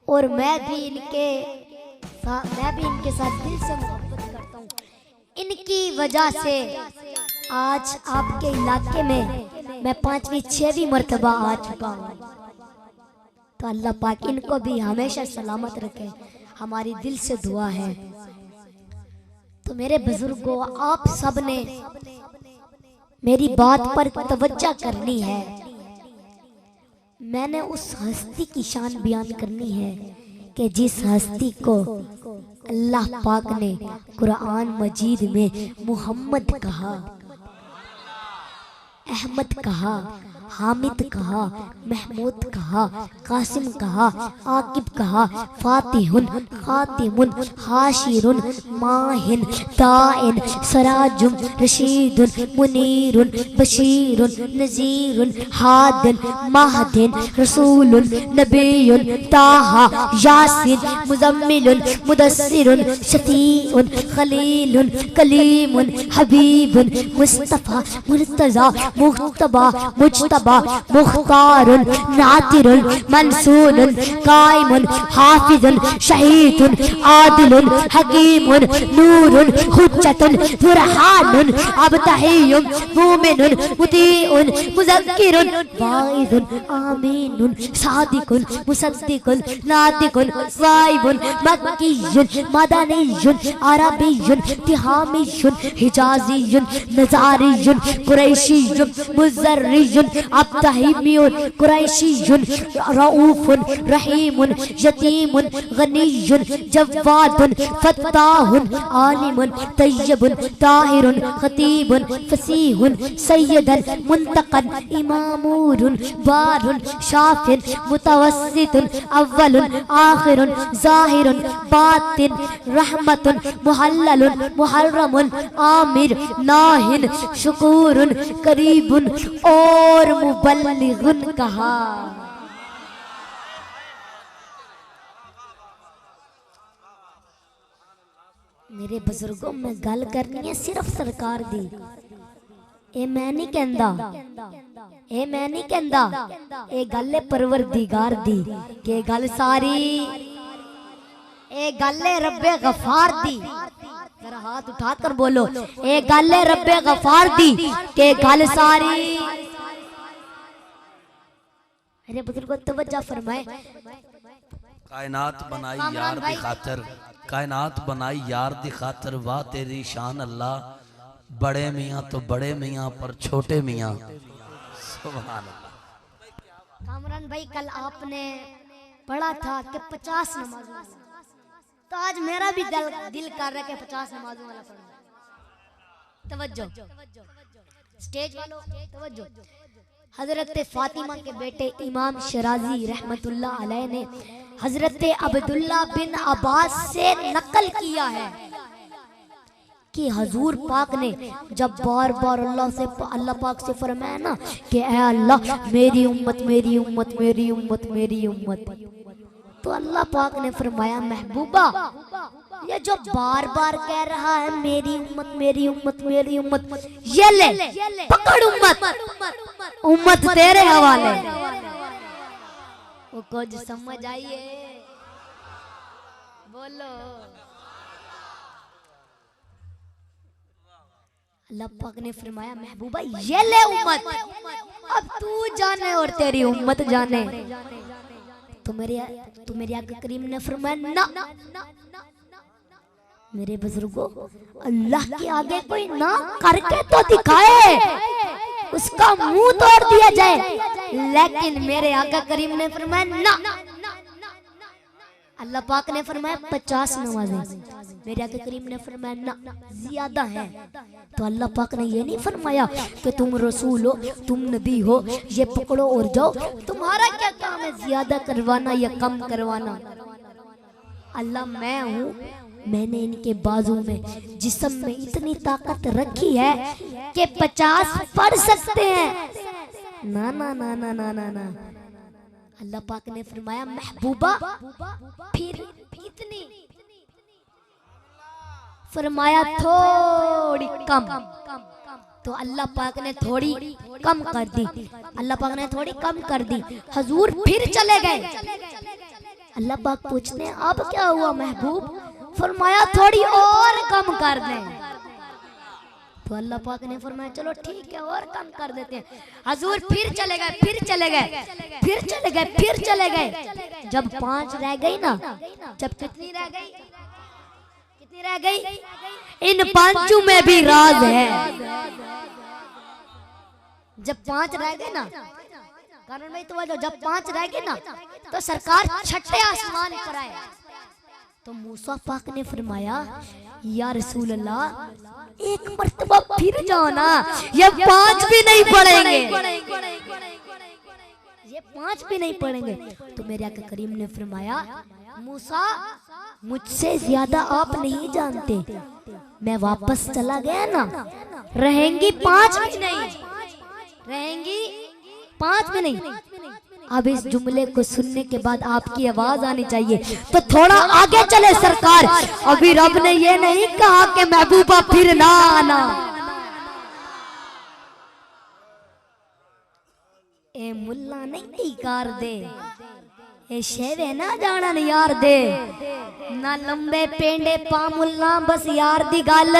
और मैं भी इनके साथ दिल से मोहब्बत करता हूँ। इनकी वजह से आज आपके इलाके में मैं 5वीं 6वीं मर्तबा आ चुका हूँ। तो अल्लाह पाक इनको भी हमेशा सलामत रखे, हमारी दिल से दुआ है। तो मेरे बुजुर्गों, आप सब ने मेरी बात पर तवज्जो करनी है। मैंने उस हस्ती की शान बयान करनी है कि जिस हस्ती को अल्लाह पाक ने कुरान मजीद में मोहम्मद कहा, अहमद कहा, हामिद कहा, महमूद कहा, कासिम कहा, आकिब कहा, फातिहुन, खातिमुन, हाशिरुन, माहिन, दाइन, सराजुम, रशीदुन, मुनीरुन, बशीरुन, नजीरुन, हादिन, महदिन, रसूलुन, नबीयुन, ताहा, यासीन, मुजम्मिलुन, मुदस्सिरुन, शफीउन, खलीलुन, कलीमुन, हबीबुन, मुस्तफा, मुर्तजा, मुख्तबा, मुज्तबा, मुख्तारुन, नातिरुन, मंसूरुन, कायमुन, हाफिजुन, शहीदुन, आदिलुन, हकीमुन, नूरुन, हुज्जतुन, बुरहानुन, अबतहियुन, मोमिनुन, मुतीउन, मुज़क्किरुन, वाइज़ुन, आमीनुन, सादिकुन, मुसद्दिकुन, नातिकुन, साइबुन, मक्कियुन, मदनियुन, अरबियुन, तिहामियुन, हिजाजियुन, नज़ारियुन, कुरैशियुन, मुज़र्रियुन, अब्दहिमियुन, कुरैशियुन, रऊफुन, रहीमुन, यतीमुन, गनीयुन, जव्वादुन, फत्ताहुन, आलिमुन, तय्यबुन, ताहिरुन, खतीबुन, फसीहुन, सय्यदन, मुंतकन, इमामुरुन, बारुन, शाफिन, मुतवस्सितुन, अव्वलुन, आखिरुन, ज़ाहिरुन, बातिन, रहमतुन, मुहल्ललुन, मुहर्रमुन, आमिर, नाहिन, शुकूरुन, करीबुन और मुबल्लिगुन कहा। मेरे बुजुर्गों, में गल करनी है सिर्फ सरकार दी। ए मैं नहीं कहंदा, ए मैं नहीं कहंदा, ए गल है परवरदिगार दी। के गल सारी, ए गल है रब्बे गफार दी। जरा हाथ उठाकर बोलो, ए गल है रब्बे गफार दी। के गल सारी। अरे बुजुर्गों, तवज्जो फरमाए। कायनात बनाई यार दी खातर, कायनात बनाई यार दी खातर, वाह तेरी शान अल्लाह। बड़े मियाँ तो बड़े मियाँ पर छोटे मियाँ, सुभान अल्लाह। कामरान भाई, कल आपने पढ़ा था कि 50 नमाजों, तो आज मेरा भी दिल कर रहा है कि 50 नमाजों वाला पढ़ूं। तवज्जो स्टेज वालों, तवज्जो। हजरत फातिमा के बेटे इमाम शराजी रहमतुल्लाह अलैह ने हजरत अब्दुल्ला बिन अब्बास से नकल किया है कि हजूर पाक ने जब बार बार अल्लाह पाक से फरमाया ना कि ऐ अल्लाह मेरी उम्मत, मेरी उम्मत, मेरी उम्मत, मेरी उम्मत, तो अल्लाह पाक ने फरमाया महबूबा, ये जो बार बार कह रहा है मेरी उम्मत, मेरी उम्मत, मेरी उम्मत, ये ले पकड़ उम्मत, उम्मत तेरे हवाले। वो कुछ समझ आइए, बोलो। अल्लाह पाक ने फरमाया महबूबा, ये ले उम्मत, अब तू जाने और तेरी उम्मत जाने। तो मेरे आका करीम ने फरमाया ना, मेरे बुजुर्गों, अल्लाह के आगे कोई ना करके तो दिखाए, उसका मुंह तोड़ दिया जाए। लेकिन मेरे आका करीम ने फरमाया ना। अल्लाह पाक ने फरमाया 50 नमाजें, मेरे आका करीम ने फरमाया ना, ज्यादा है। तो अल्लाह पाक ने ये नहीं फरमाया कि तुम रसूल हो, तुम नबी हो, ये पकड़ो और जाओ, तुम्हारा क्या काम है ज्यादा करवाना या कम करवाना। अल्लाह मैं हूँ, मैंने इनके बाजू में, जिस्म में इतनी ताकत रखी है कि 50 पढ़ सकते हैं। ना ना ना ना ना ना ना, अल्लाह पाक ने फरमाया महबूबा फिर इतनी, फरमाया थोड़ी कम। तो अल्लाह पाक ने थोड़ी कम कर दी, अल्लाह पाक ने थोड़ी कम कर दी। हजूर फिर चले गए, अल्लाह पाक पूछते हैं अब क्या हुआ महबूब? फरमाया थोड़ी और कम कर दें। तो अल्लाह पाक ने फरमाया चलो ठीक है और कम कर देते हैं। हजूर फिर चले गए, फिर चले गए, फिर चले गए, फिर चले गए। जब 5 रह गई ना, जब कितनी रह गई, कितनी रह गई? इन 5 में भी राज है। जब 5 रह गए ना, कारण भाई तो जब 5 रह गए ना तो सरकार छठे आसमान पर आए। तो मूसा पाक ने फरमाया या रसूल अल्लाह एक मर्तबा फिर जाओ ना, ये 5 भी नहीं पढ़ेंगे, ये 5 भी नहीं पढ़ेंगे। तो मेरे आका करीम ने फरमाया मूसा मुझसे ज्यादा आप नहीं जानते, मैं वापस चला गया ना, रहेंगी 5 भी नहीं, रहेंगी 5 भी नहीं। अब इस जुमले को सुनने के बाद आपकी आवाज आनी चाहिए, तो थोड़ा आगे चले सरकार। अभी रब ने ये नहीं कहा कि महबूबा फिर ना आना। ए मुल्ला नहीं कार दे, ए शेवे ना जाना यार दे, ना लंबे पेंडे पा मुल्ला, बस यार दी गल,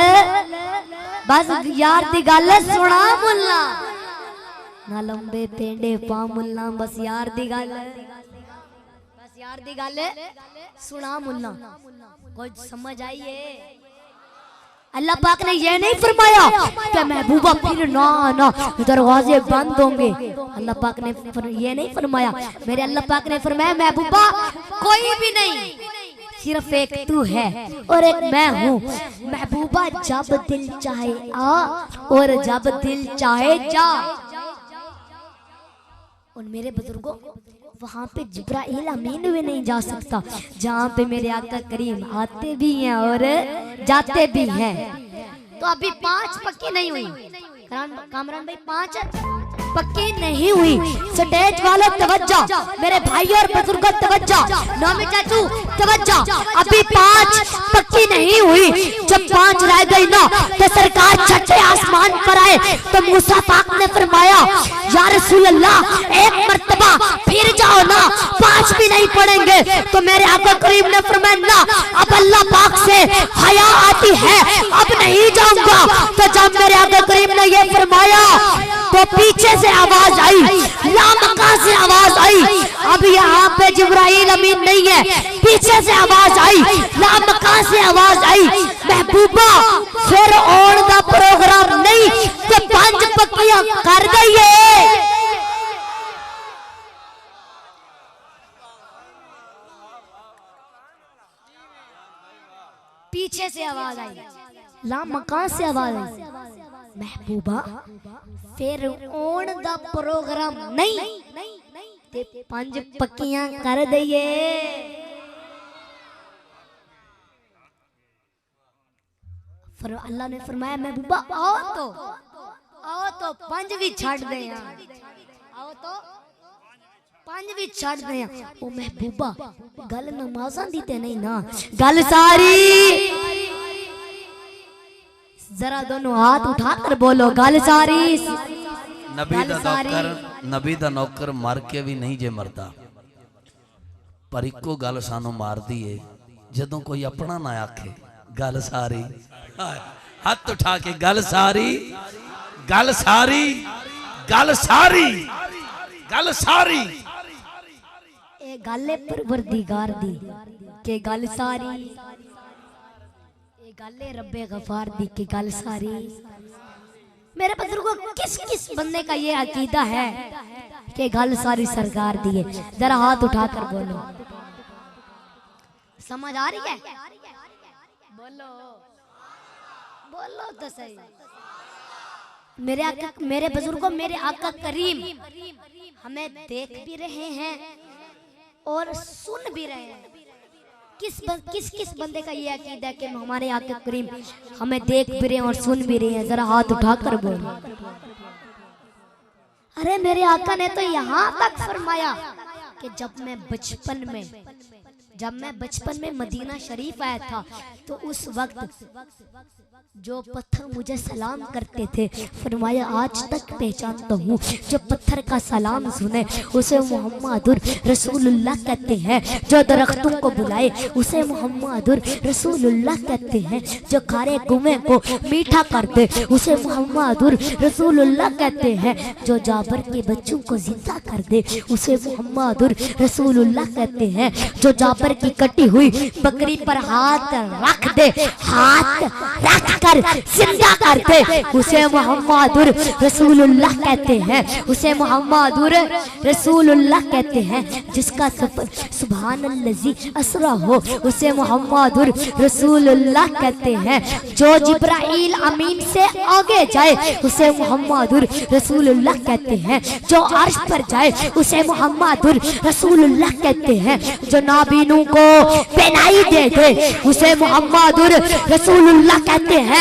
बस यार दी गल सुना मुल्ला। ना लंबे पेंडे पा मुल्ला, बस यार दी गल, बस यार दी गल सुना मुल्ला। कुछ समझ आइए? अल्लाह पाक ने ये नहीं फरमाया कि महबूबा फिर ना आना, दरवाजे बंद होंगे। अल्लाह पाक ने ये नहीं फरमाया। मेरे अल्लाह पाक ने फरमाया महबूबा कोई भी नहीं, सिर्फ एक तू है और एक मैं हूँ। महबूबा जब दिल चाहे आ और जब दिल चाहे जा। और मेरे बुजुर्गों वहां पे जिब्राइल अमीन भी नहीं जा सकता, जहाँ पे मेरे आका करीम आते भी हैं और जाते भी हैं। तो अभी 5 पक्की नहीं हुई, कामरान भाई 5 पक्की नहीं हुई। स्टेज वालों तवज्जो, मेरे भाई और बुजुर्गों तवज्जो, नौमी चाचू तवज्जो, अभी 5 पक्की नहीं हुई। जब 5 रह गई ना तो सरकार छठे आसमान पर आए। तो मूसा पाक ने फरमाया या रसूल अल्लाह एक मर्तबा फिर जाओ ना, 5 भी नहीं पढ़ेंगे। तो मेरे आका करीम ने फरमाया ना, अब अल्लाह पाक से हया आती है, अब नहीं जाऊंगा। तो जब मेरे आका करीम ने ये फरमाया तो पीछे से आवाज आई, लामका से आवाज आई। अब यहाँ पे जिब्राइल अमीन नहीं है, पीछे से आवाज आई, लामका से आवाज आई, महबूबा फिर और का प्रोग्राम नहीं तो 5 पक्कियां कर दइए। पीछे से आवाज आई, लामका से आवाज आई, महबूबा फिर ओण दा प्रोग्राम नहीं ते 5 पक्कियां कर दइए। फिर अल्लाह ने फरमाया महबूबा आओ तो 5 भी छड़ दे, आओ तो 5 भी छड़ दे। ओ महबूबा गल नमाज़ां दी ते नहीं ना, गल सारी, जरा दोनों हाथ उठाकर बोलो गल सारी। नबी दा नौकर मर के भी नहीं जे मरदा, पर इको गल सानू मार दी है जदों कोई अपना ना आखे गल सारी। हाथ उठा के गल सारी, गल सारी, गल सारी, गल सारी। ए गल परवरदिगार दी के गल सारी, गल रब्बे गफार दी की गल सारी। मेरे बुजुर्गों किस किस बंदे का ये अकीदा है कि गल सारी सरकार दी है? जरा हाथ उठाकर बोलो, समझ आ रही है? बोलो बोलो तो सही। मेरे बुजुर्गों मेरे आका करीम हमें देख भी रहे हैं और सुन भी रहे हैं। किस बंदे का ये अकीदा है कि हमारे आका करीम हमें देख भी रहे हैं और सुन भी रहे हैं? जरा हाथ उठाकर बोलो। अरे मेरे आका ने तो यहाँ तक फरमाया कि जब मैं बचपन में जब मैं बचपन में मदीना शरीफ आया था तो उस वक्त जो पत्थर मुझे सलाम करते थे, फरमाया आज तक पहचानता हूँ, जो पत्थर का सलाम सुने उसे मोहम्मदुर रसूलुल्लाह कहते हैं। जो दरख्तों को बुलाए उसे मोहम्मदुर रसूलुल्लाह कहते हैं। जो खारे गुमे को मीठा कर दे उसे मोहम्मदुर रसूलुल्लाह कहते हैं। जो जाबर के बच्चों को जिंदा कर दे उसे मोहम्मदुर रसूलुल्लाह कहते हैं। जो जाबर की कटी हुई बकरी पर हाथ रख दे, हाथ रख कर जिंदा कर दे उसे मोहम्मदुर रसूलुल्लाह कहते हैं। उसे मोहम्मदुर रसूलुल्लाह कहते हैं। जिसका सफर सुभानल्लज़ी असरा हो उसे मोहम्मदुर रसूलुल्लाह कहते हैं। जो जिब्राइल अमीन से आगे जाए उसे मोहम्मदुर रसूलुल्लाह कहते हैं। जो अर्श पर जाए उसे मोहम्मदुर रसूलुल्लाह कहते हैं। जो नाबीनों को पहनाई दे दे उसे मोहम्मदुर रसूलुल्लाह कहते हैं।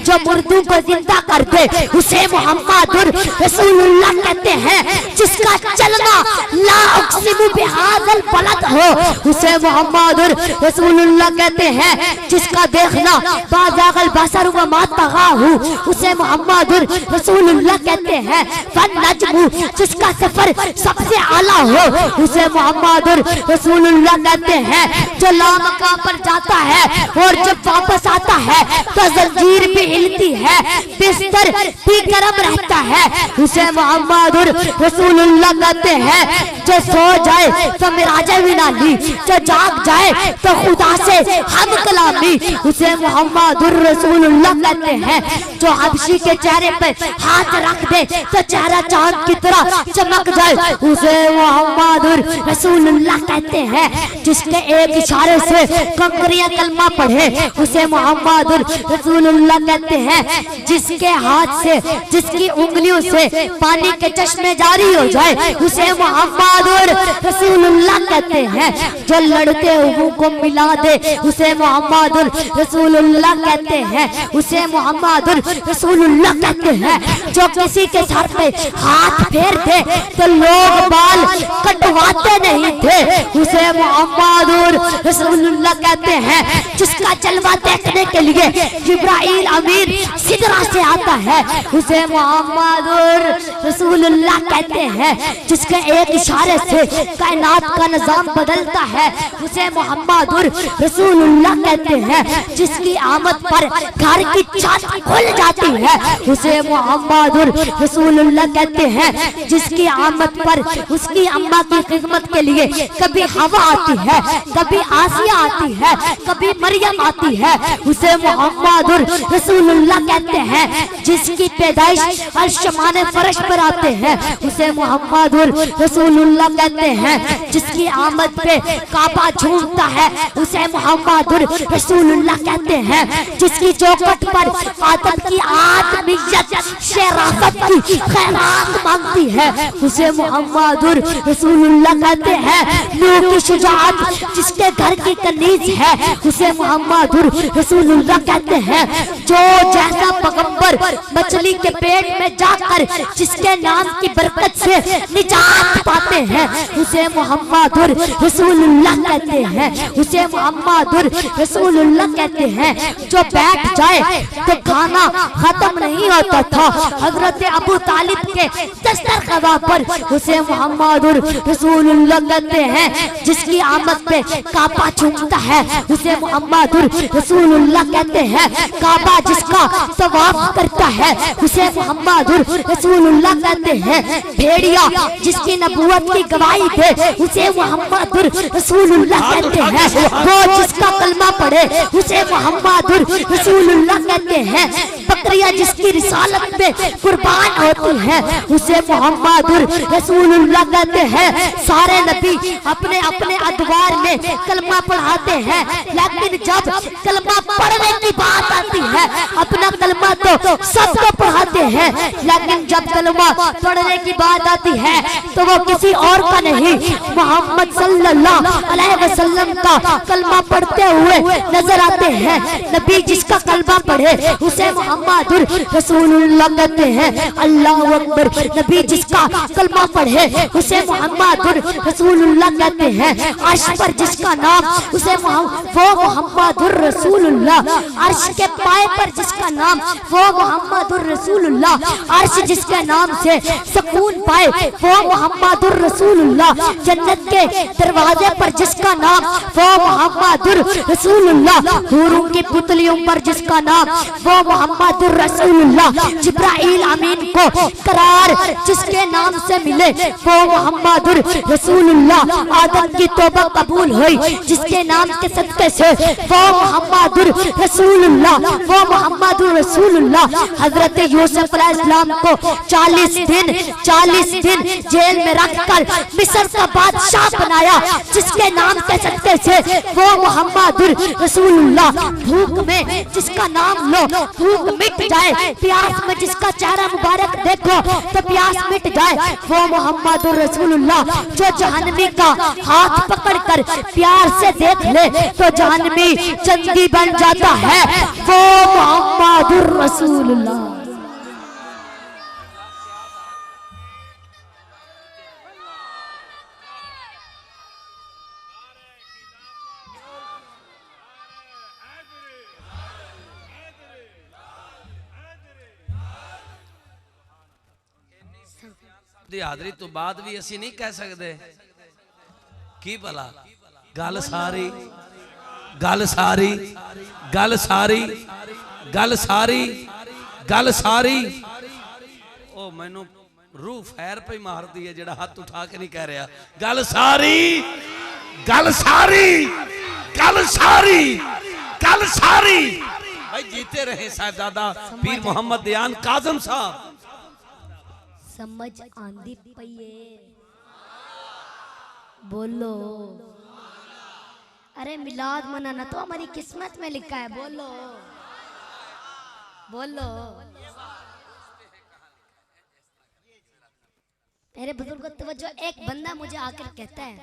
जो मुर्दों को जिंदा कर दे उसे मोहम्मदुर रसूलुल्लाह कहते हैं। जिसका चलना ला उक़सिमु बिहाज़ल बलद हो उसे मोहम्मदुर रसूलुल्लाह कहते हैं। जिसका देखना बाज़ागल बसर व मा तग़ाहु उसे मोहम्मदुर रसूलुल्लाह कहते हैं। वन नज्मु जिसका सफर सबसे आला हो उसे मोहम्मदुर रसूलुल्लाह कहते हैं। जो लामका पर जाता है और जब वापस आता है तो जंजीर भी हिलती है, बिस्तर भी गर्म रहता है उसे मोहम्मदुर रसूलुल्लाह कहते हैं। जो सो जाए तो मिराजे विनाली, जो जाग जाए तो खुदा से हम कलामी उसे मोहम्मदुर रसूलुल्लाह कहते हैं। जो हबशी के चेहरे पर हाथ रख दे तो चेहरा चांद की तरह चमक जाए उसे मोहम्मदुर रसूलुल्लाह कहते हैं। जिसके एक इशारे से कंकरियां कलमा पढ़े उसे मोहम्मदुर रसूलुल्लाह कहते हैं। जिसके हाथ से, जिसकी उंगलियों से पानी के चश्मे जारी हो जाए उसे मोहम्मदुर रसूलुल्लाह कहते हैं। जो लड़ते हुए को मिला दे उसे मोहम्मदुर रसूलुल्लाह कहते हैं। उसे मोहम्मदुर रसूलुल्लाह कहते हैं। जो किसी के सर पे हाथ फेर दे तो लोग बाल कटवाते नहीं थे उसे मोहम्मदुर रसूलुल्लाह कहते हैं। जिसका जलवा देखने के लिए जिब्राइल अमीन सिदरा से आता है उसे मोहम्मदुर रसूलुल्लाह कहते हैं। जिसके एक इशारे से कायनात का निजाम बदलता है उसे मोहम्मदुर रसूलुल्लाह कहते हैं। जिसकी आमद पर घर की छत खुल जाती है उसे मोहम्मदुर रसूलुल्लाह कहते हैं। जिसकी आमद पर उसकी अम्मा की खिदमत के लिए कभी हवा आती है, कभी आसिया आती है, कभी मरियम आती है उसे मोहम्मदुर रसूलुल्लाह कहते हैं। जिसकी पैदाइश अर्शमाने फर्श पर आते हैं उसे मोहम्मदुर रसूलुल्लाह कहते हैं। जिसकी आमद पे काबा झूमता है उसे मोहम्मदुर रसूलुल्लाह कहते हैं। जिसकी चौखट पर आदत की आदमियत शराफत की खैरात मांगती है उसे मोहम्मदुर रसूलुल्लाह कहते हैं। नूर की शुजाअत जिसके घर की कनीज है उसे मोहम्मदुर रसूलुल्लाह कहते हैं। जो जैसा पैगंबर मछली के पेट में जाकर जिसके नाम की बरकत से निजात पाते हैं उसे मोहम्मदुर रसूलुल्लाह कहते हैं। उसे मोहम्मदुर रसूलुल्लाह कहते हैं। जो बैठ जाए तो खाना खत्म नहीं होता था हजरत अबू तालिब के दस्तरखान पर उसे मोहम्मदुर रसूलुल्लाह कहते हैं। जिसकी आमद पे काबा झूमता है उसे मोहम्मदुर रसूलुल्लाह कहते हैं। काबा जिसका तवाफ करता है उसे मोहम्मदुर रसूलुल्लाह कहते हैं। भेड़िया जिसकी नबूवत की गवाही दे उसे मोहम्मदुर रसूलुल्लाह कहते हैं। वो जिसका कलमा पढ़े उसे मोहम्मदुर रसूलुल्लाह कहते हैं। बकरियां जिसकी रिसालत में कुर्बान होती है उसे मोहम्मदुर रसूलुल्लाह कहते हैं। सारे नबी अपने अपने अदवार में कलमा पढ़ाते हैं, लेकिन जब कलमा पढ़ने की बात आती है अपना कलमा तो सबको पढ़ाते हैं, लेकिन जब कलमा पढ़ने की बात आती है तो वो किसी और का नहीं मोहम्मद सल्लल्लाहु अलैहि वसल्लम का कलमा पढ़ते हुए नजर आते हैं। नबी जिसका कलमा पढ़े उसे मोहम्मदुर रसूलुल्लाह कहते हैं। अल्लाहु अकबर। नबी जिसका कलमा पढ़े उसे मोहम्मदुर रसूलुल्लाह कहते हैं। अर्श पर जिसका नाम उसे वो मोहम्मदुर रसूलुल्लाह, अर्श के पाए पर जिसका नाम वो मोहम्मदुर रसूलुल्लाह, अर्श जिसके नाम से सुकून पाए वो मोहम्मदुर रसूलुल्लाह, जन्नत के दरवाजे पर जिसका नाम वो मोहम्मदुर रसूलुल्लाह, हूरों की पुतलियों पर जिसका नाम वो मोहम्मदुर रसूलुल्लाह, जिब्राइल अमीन को करार जिसके नाम से मिले वो मोहम्मदुर रसूलुल्लाह, आदम की तौबा कबूल हुई जिसके नाम के सदके से वो मोहम्मदुर रसूलुल्लाह, वो मोहम्मदुर रसूलुल्लाह, हजरत यूसुफ अलैहिस्सलाम को 40 दिन जेल में रखकर मिस्र का बादशाह बनाया जिसके नाम के सदके से वो मोहम्मदुर रसूलुल्लाह, भूख में जिसका नाम लो भूख मिट जाए, प्यास में जिसका चेहरा मुबारक देखो तो प्यास मिट जाए वो मोहम्मदुर रसूलुल्लाह, जो जहन्नमी का हाथ पकड़कर प्यार से देख ले तो जहन्नमी जंगी बन जाता है वो मोहम्मदुर रसूलुल्लाह। हाजरी तो बाद भी असी नहीं कह सकते की भला गल सारी गल सारी गल सारी गल सारी गल सारी ओ मैनू रूह फैर पे मार दी है जेड़ा हाथ उठा के नहीं कह रहा गल सारी गल सारी गल सारी गल सारी। भाई जीते रहे साहबजादा पीर मोहम्मद दयान काजम साहब। समझ आंदी पईए बोलो। अरे मिलाद मनाना तो हमारी किस्मत में लिखा है, बोलो बोलो। मेरे बुजुर्गों तवज्जो, एक बंदा मुझे आकर कहता है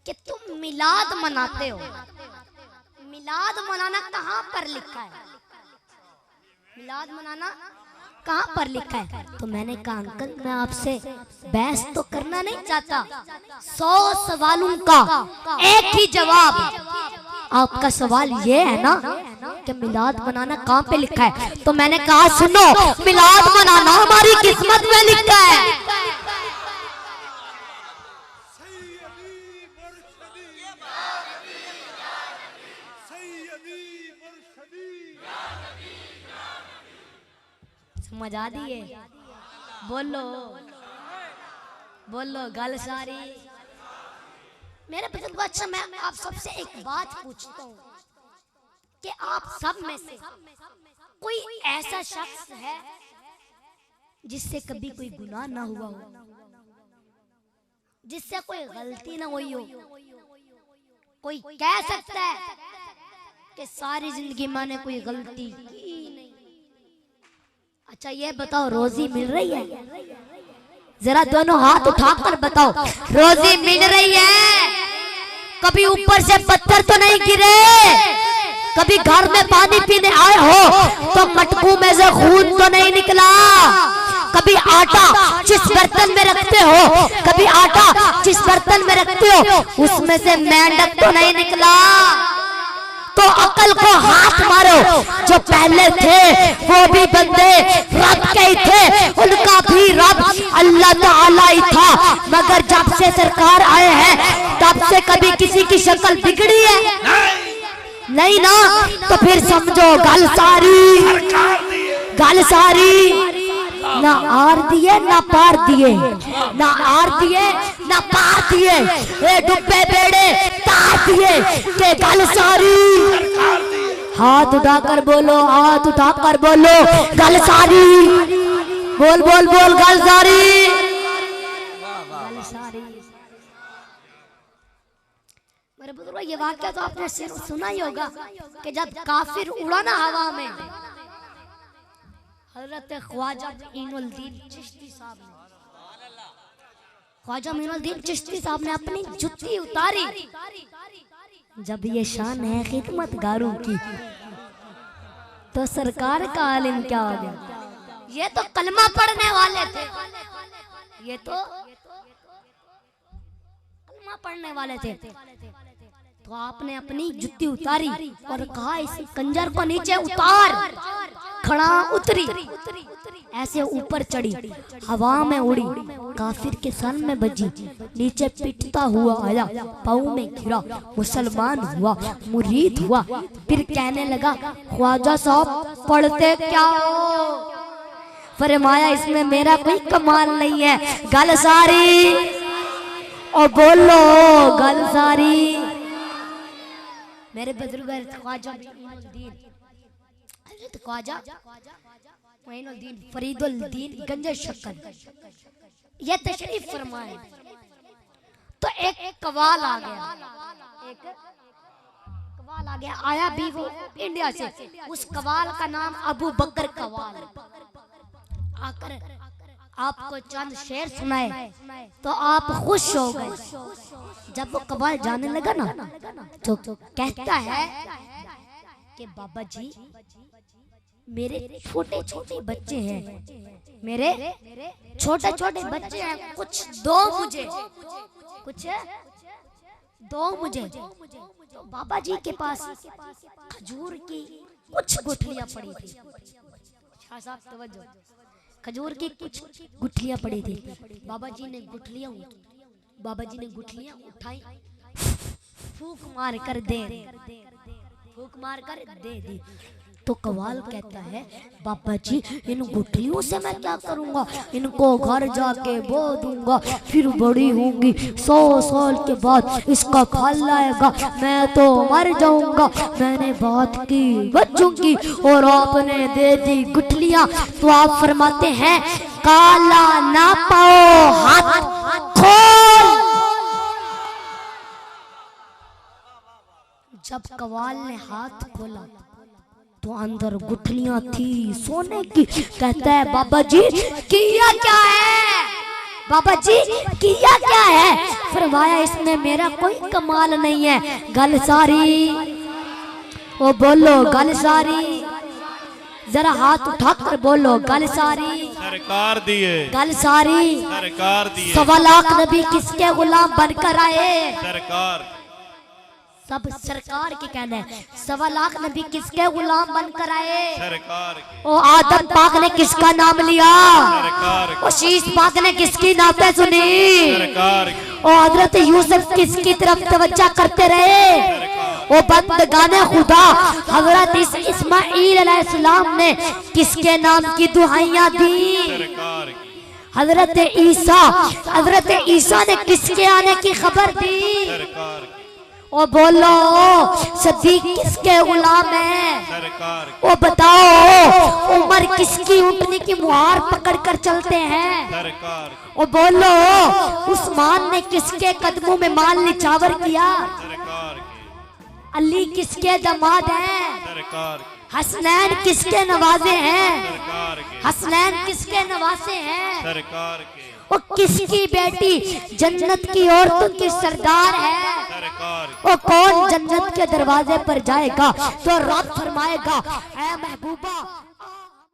कि तुम मिलाद मनाते हो, मिलाद मनाना कहाँ पर लिखा है? मिलाद मनाना कहाँ पर लिखा है? तो मैंने कहा अंकल मैं आपसे बहस तो करना नहीं चाहता, 100 सवालों का एक ही जवाब। आपका सवाल ये है ना कि मिलाद मनाना कहाँ पे लिखा है? तो मैंने कहा सुनो, मिलाद मनाना हमारी किस्मत में लिखा है। समझ आ दिए? बोलो बोलो गल सारी। मेरे बुजुर्ग, अच्छा मैं आप सबसे एक बात पूछता हूँ कि आप सब में से कोई ऐसा शख्स है जिससे कभी कोई गुनाह ना हुआ हो, जिससे कोई गलती ना हुई हो? कोई कह सकता है कि सारी जिंदगी मैंने कोई गलती की नहीं? अच्छा ये बताओ, रोजी मिल रही है? जरा दोनों हाथ उठाकर बताओ, रोजी मिल रही है? कभी ऊपर से पत्थर तो नहीं गिरे? कभी घर में पानी पीने आए हो तो मटकू में से खून तो नहीं निकला? कभी आटा जिस बर्तन में रखते हो, कभी आटा जिस बर्तन में रखते हो उसमें से मेंढक तो नहीं निकला? तो अकल को हाथ मारो। जो पहले थे वो भी बंदे रब के ही थे, उनका भी रब अल्लाह ताला ही था, मगर जब से सरकार आए हैं तब से कभी किसी की शक्ल बिगड़ी है? नहीं ना। तो फिर समझो गल सारी गल सारी। ना आर दिए ना पार दिए, ना आर दिए ना पार दिए, ए डुब्बे बेड़े तार दिए के गल सारी। हाथ उठाकर बोलो, हाथ उठाकर बोलो गल सारी। बोल बोल बोल गल सारी। गल सारी। मेरे बुजुर्ग, ये वाकया तो आपने सुना ही होगा कि जब काफिर उड़ा ना हवा में, हजरत ख्वाजा मोइनुद्दीन चिश्ती साहब ने, ख्वाजा मोइनुद्दीन चिश्ती साहब ने अपनी जुत्ती उतारी। जब ये शान है खिदमतगारों की, तो सरकार का आलिम क्या हो गया? ये तो कलमा पढ़ने वाले थे, ये तो कलमा कलमा पढ़ने वाले थे। तो आपने अपनी जुत्ती उतारी और कहा इस कंजर को नीचे उतार। खड़ा उतरी, ऐसे ऊपर चढ़ी, हवा में उड़ी, काफिर के सर में बजी, नीचे पिटता हुआ आया, पाँव में गिरा, मुसलमान हुआ, मुरीद हुआ। फिर कहने लगा ख्वाजा साहब पढ़ते क्या हो? फरमाया इसमें मेरा कोई कमाल नहीं है, गल सारी और बोलो गल सारी। मेरे बुजुर्ग ख्वाजा ख्वाजा मोइनुद्दीन फरीदुद्दीन गंजे शक्कर ये तशरीफ फरमाए। तो एक कवाल आ गया, एक कवाल आ गया, आया भी वो इंडिया से। उस कवाल का नाम अबू बकर कवाल। आकर आपको चंद शेर सुनाए तो आप खुश हो गए। जब वो कवाल जाने लगा ना तो कहता है कि बाबा जी मेरे छोटे छोटे बच्चे हैं, मेरे छोटे छोटे बच्चे हैं, कुछ दो मुझे, कुछ दो मुझे। तो बाबा जी के पास खजूर की कुछ गुठलियां पड़ी थी। शाह साहब तवज्जो, खजूर की कुछ गुठलियां पड़ी थी। बाबा जी ने गुठलियां उठाई, फूक मार कर दे दी। तो कवाल कहता है बाबा जी इन गुठलियों से मैं क्या करूंगा, इनको घर जाके बो दूंगा, फिर बड़ी होंगी, 100 साल के बाद इसका फल आएगा, मैं तो मर जाऊंगा। मैंने बात की बचूंगी और आपने दे दी गुठलियां। तो आप फरमाते हैं काला ना पाओ हाथ खोल। जब कवाल ने हाथ खोला तो अंदर गुठलियां थी सोने की। कहता है बाबा जी किया क्या है, बाबा जी किया क्या है? फरमाया इसमें मेरा कोई कमाल नहीं है, गल सारी। वो बोलो गल सारी, जरा हाथ उठाकर बोलो गल सारी। सरकार दिए, गल सारी। सरकार दिए। 1.25 लाख नबी किसके गुलाम बनकर आए? सरकार। सब सरकार के कहना है। 1.25 लाख नबी किसके गुलाम बनकर आए? सरकार के। ओ आदम पाक ने किसका नाम लिया? सरकार के। ओ शीश पाक ने किसकी नाते सुनी? सरकार के। ओ हजरत यूसुफ किसकी तरफ तवज्जो करते रहे? ओ बंदगाने खुदा हजरत इस्माइल अलैहिस्सलाम ने किसके नाम की दुआएं दी? सरकार के। हजरत ईसा ने किसके आने की खबर दी? सरकार के। ओ बोलो सदीक किसके गुलाम है? सरकार। ओ बताओ उमर किसकी ऊँटनी की मुहार पकड़ कर चलते हैं? सरकार। ओ बोलो उस्मान ने किसके कदमों में माल निछावर किया? सरकार। अली किसके दामाद हैं? सरकार। हसनैन किसके नवाजे हैं? सरकार। हसनैन किसके नवासे हैं? सरकार के। वो किसकी बेटी जन्नत की औरतों की सरदार है? सरकार। वो कौन जन्नत के दरवाजे पर जाएगा तो रब फरमाएगा ऐ महबूबा